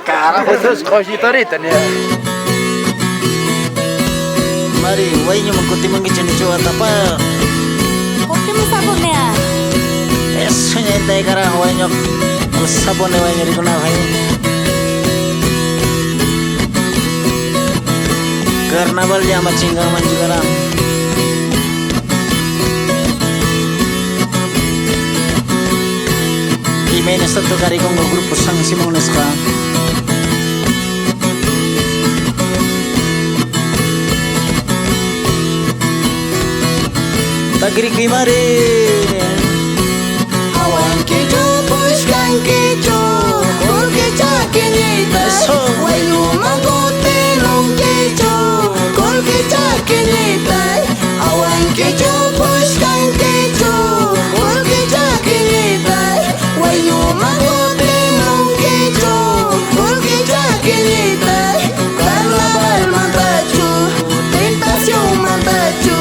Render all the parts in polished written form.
Cara khusus kositoritan ya. Mari, wainya mengikuti mengijen cuat apa? Kopi sabunnya. Esunya intai karena wainya sabun wainya digunakan. Karnaval yang macinggang manjugaram. Imene satu kali konggo grupo sang Simoneska. Tagri kimari. Awan kejo pushkan kejo, porque chakenita. Wayu magote non kejo, porque chakenita. Awan kejo pushkan kejo, porque chakenita. Wayu magote non kejo, porque chakenita. Carnaval mandachu, tentación mandachu.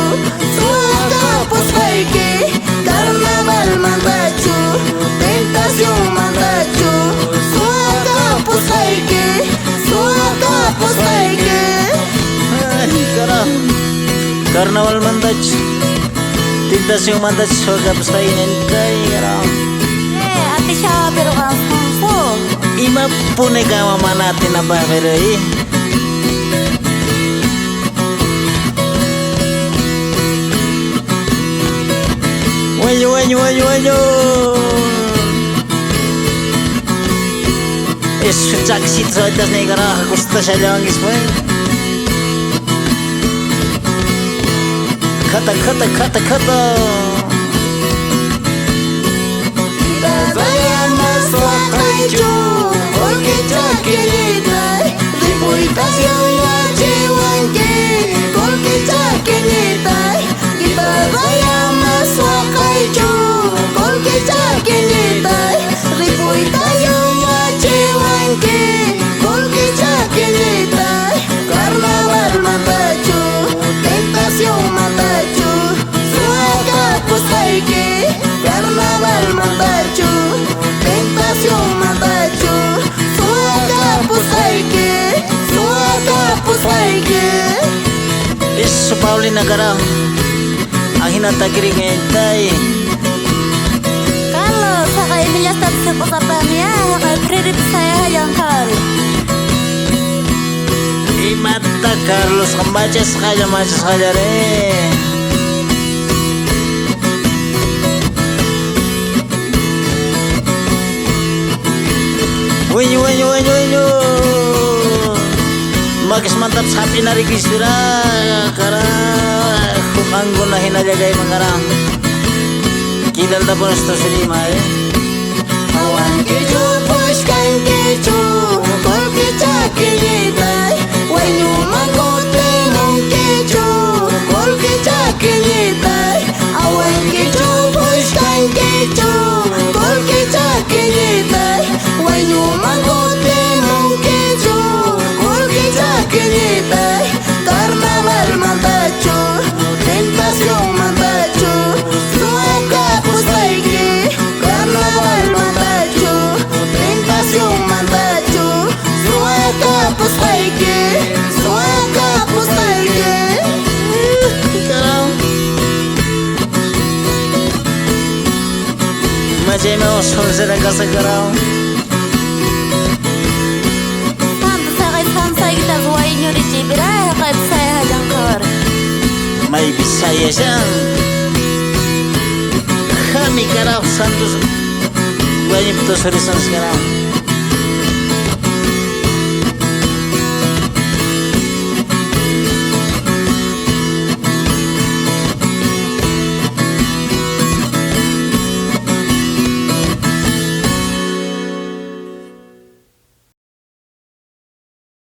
Pues que carnaval mandachu, tentación mandachu, suaga pues que. Carnaval mandachu, tentación mandachu, suaga pues karam. Ati siya pero kampungko. Ima pune kama manatin na bahirei. Wanyo. Isso taxi troitas negara custa salang ismai. Kata. Saya masuk kejo, porque chakenita. Reputación ya chewanke, porque chakenita. Kita saya masuk kejo, porque chakenita. Reputación ya chewanke, porque chakenita. Carnaval mandachu, tentación mandachu, suaga pues que. Carnaval mandachu, tentación mandachu, suaga pues que. Isso Paulina karam. Ahina tagri ngentai. Kalau saya Emilia status pesertanya, kredit saya yang kali. Imata Carlos kembaca saja re. Wanyo. Magis mantap sapi nari kisira kara kumanggo na hinajagay mangarang. Kilal na po na ito silima Awan kejo pushkan kejo, porque chakenita. Wanyo magote non kejo, porque chakenita. Awan kejo pushkan kejo, porque chakenita. Wanyo magote non kejo, porque chakenita. Carnaval mandachu, tentación mandachu, suaga pues que. Carnaval mandachu, tentación mandachu, suaga pues que. Macam mau selesai kasih karau. Sampai kita guainyo di Cibira, kayak saya jangkar. May Bisaya siya. Kami karau santos. Banyak betul seriusan sekarang.